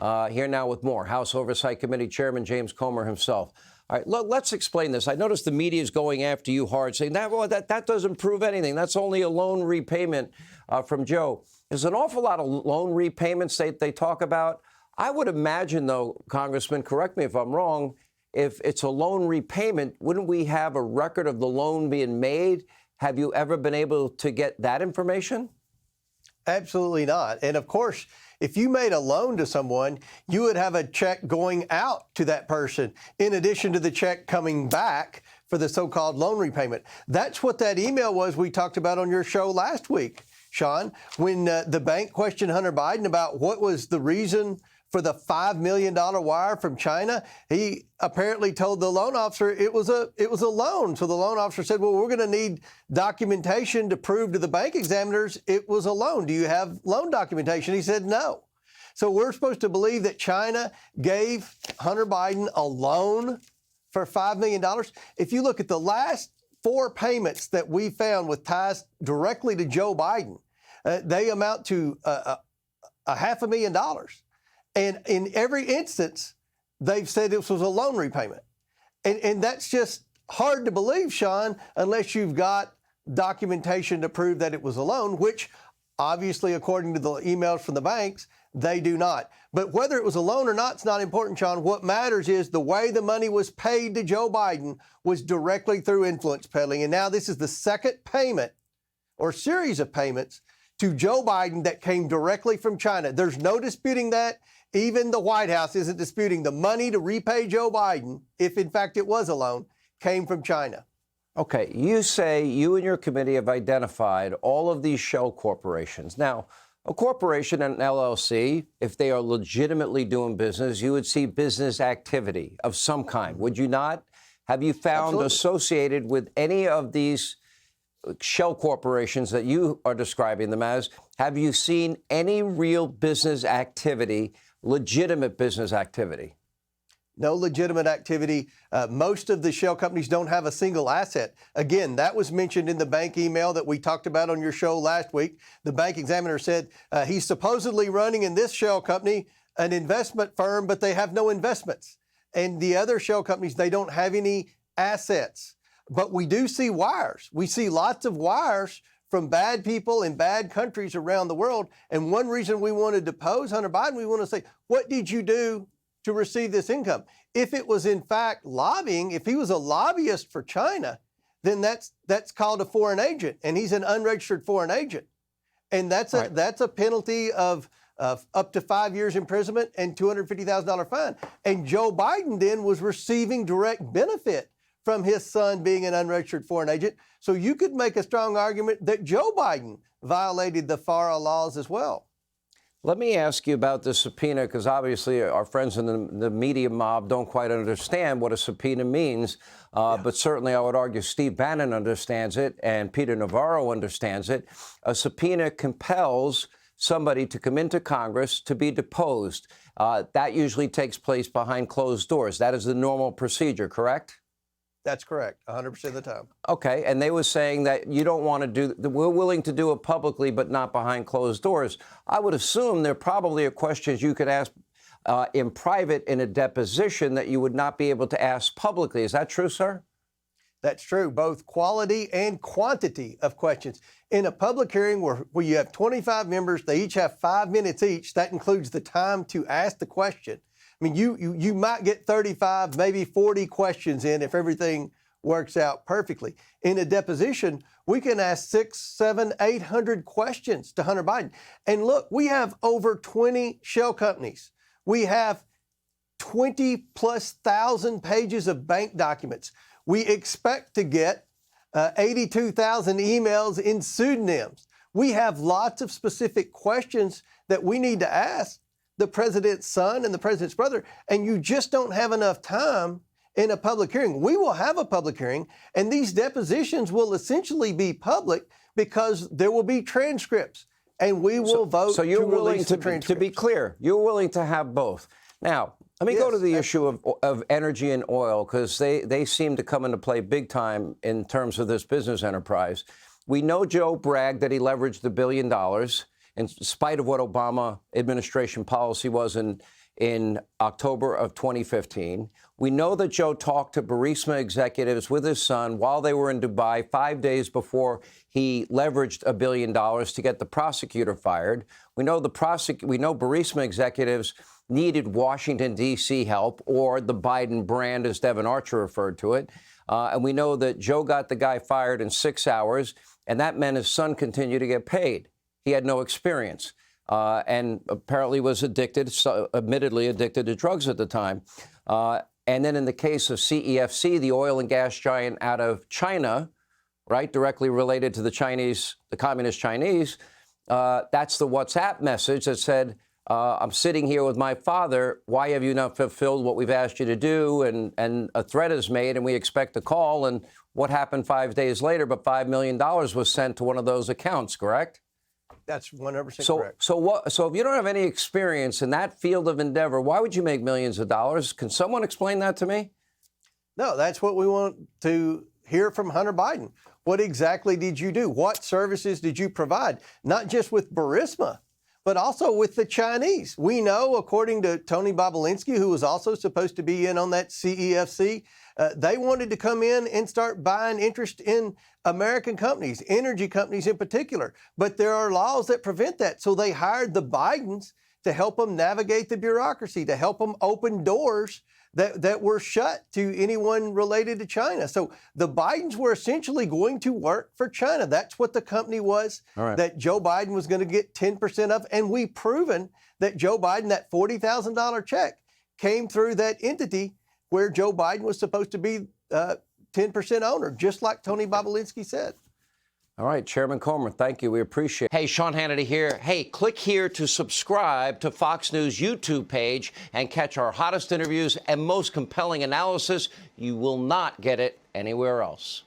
Here now with more. House Oversight Committee Chairman James Comer himself. All right, let's explain this. I noticed the media is going after you hard, saying that doesn't prove anything. That's only a loan repayment from Joe. There's an awful lot of loan repayments they talk about. I would imagine, though, Congressman, correct me if I'm wrong, if it's a loan repayment, wouldn't we have a record of the loan being made? Have you ever been able to get that information? Absolutely not. And of course, if you made a loan to someone, you would have a check going out to that person in addition to the check coming back for the so-called loan repayment. That's what that email was we talked about on your show last week, Sean, when the bank questioned Hunter Biden about what was the reason for the $5 million wire from China. He apparently told the loan officer it was a loan. So the loan officer said, well, we're going to need documentation to prove to the bank examiners it was a loan. Do you have loan documentation? He said no. So we're supposed to believe that China gave Hunter Biden a loan for $5 million. If you look at the last 4 payments that we found with ties directly to Joe Biden, they amount to $500,000. And in every instance, they've said this was a loan repayment. And that's just hard to believe, Sean, unless you've got documentation to prove that it was a loan, which obviously, according to the emails from the banks, they do not. But whether it was a loan or not, it's not important, Sean. What matters is the way the money was paid to Joe Biden was directly through influence peddling. And now this is the second payment or series of payments to Joe Biden that came directly from China. There's no disputing that. Even the White House isn't disputing the money to repay Joe Biden, if in fact it was a loan, came from China. Okay, you say you and your committee have identified all of these shell corporations. Now, a corporation and an LLC, if they are legitimately doing business, you would see business activity of some kind, would you not? Have you found Absolutely. Associated with any of these shell corporations that you are describing them as, have you seen any real business activity, legitimate business activity? No legitimate activity. Most of the shell companies don't have a single asset. Again, that was mentioned in the bank email that we talked about on your show last week. The bank examiner said he's supposedly running in this shell company an investment firm, but they have no investments. And the other shell companies, they don't have any assets. But we do see wires. We see lots of wires from bad people in bad countries around the world. And one reason we want to depose Hunter Biden, we want to say, what did you do to receive this income? If it was in fact lobbying, if he was a lobbyist for China, then that's called a foreign agent, and he's an unregistered foreign agent. And that's a penalty of up to 5 years imprisonment and $250,000 fine. And Joe Biden then was receiving direct benefit from his son being an unregistered foreign agent. So you could make a strong argument that Joe Biden violated the FARA laws as well. Let me ask you about the subpoena, because obviously our friends in the media mob don't quite understand what a subpoena means. But certainly I would argue Steve Bannon understands it and Peter Navarro understands it. A subpoena compels somebody to come into Congress to be deposed. That usually takes place behind closed doors. That is the normal procedure, correct? That's correct, 100% of the time. Okay, and they were saying that you don't want to do, we're willing to do it publicly, but not behind closed doors. I would assume there probably are questions you could ask in private in a deposition that you would not be able to ask publicly. Is that true, sir? That's true, both quality and quantity of questions. In a public hearing where you have 25 members, they each have 5 minutes each. That includes the time to ask the question. I mean, you might get 35, maybe 40 questions in if everything works out perfectly. In a deposition, we can ask 600, 700, 800 questions to Hunter Biden. And look, we have over 20 shell companies. We have 20+ thousand pages of bank documents. We expect to get 82,000 emails in pseudonyms. We have lots of specific questions that we need to ask the president's son and the president's brother, and you just don't have enough time in a public hearing. We will have a public hearing, and these depositions will essentially be public because there will be transcripts, and we will vote so you're to willing release the transcripts. to be clear, you're willing to have both. Now, let me go to the issue of energy and oil, because they seem to come into play big time in terms of this business enterprise. We know Joe bragged that he leveraged $1 billion in spite of what Obama administration policy was in in October of 2015. We know that Joe talked to Burisma executives with his son while they were in Dubai 5 days before he leveraged $1 billion to get the prosecutor fired. We know Burisma executives needed Washington, D.C. help, or the Biden brand, as Devin Archer referred to it. And we know that Joe got the guy fired in 6 hours, and that meant his son continued to get paid. He had no experience and apparently was admittedly addicted to drugs at the time. And then in the case of CEFC, the oil and gas giant out of China, right, directly related to the communist Chinese, that's the WhatsApp message that said, I'm sitting here with my father. Why have you not fulfilled what we've asked you to do? And a threat is made, and we expect a call. And what happened 5 days later? But $5 million was sent to one of those accounts, correct? That's 100% correct. So if you don't have any experience in that field of endeavor, why would you make millions of dollars? Can someone explain that to me? No, that's what we want to hear from Hunter Biden. What exactly did you do? What services did you provide? Not just with Burisma, but also with the Chinese. We know, according to Tony Bobulinski, who was also supposed to be in on that CEFC, they wanted to come in and start buying interest in American companies, energy companies in particular. But there are laws that prevent that. So they hired the Bidens to help them navigate the bureaucracy, to help them open doors that were shut to anyone related to China. So the Bidens were essentially going to work for China. That's what the company was that Joe Biden was going to get 10% of. And we've proven that Joe Biden, that $40,000 check, came through that entity where Joe Biden was supposed to be 10% owner, just like Tony Bobulinski said. All right, Chairman Comer, thank you. We appreciate it. Hey, Sean Hannity here. Hey, click here to subscribe to Fox News YouTube page and catch our hottest interviews and most compelling analysis. You will not get it anywhere else.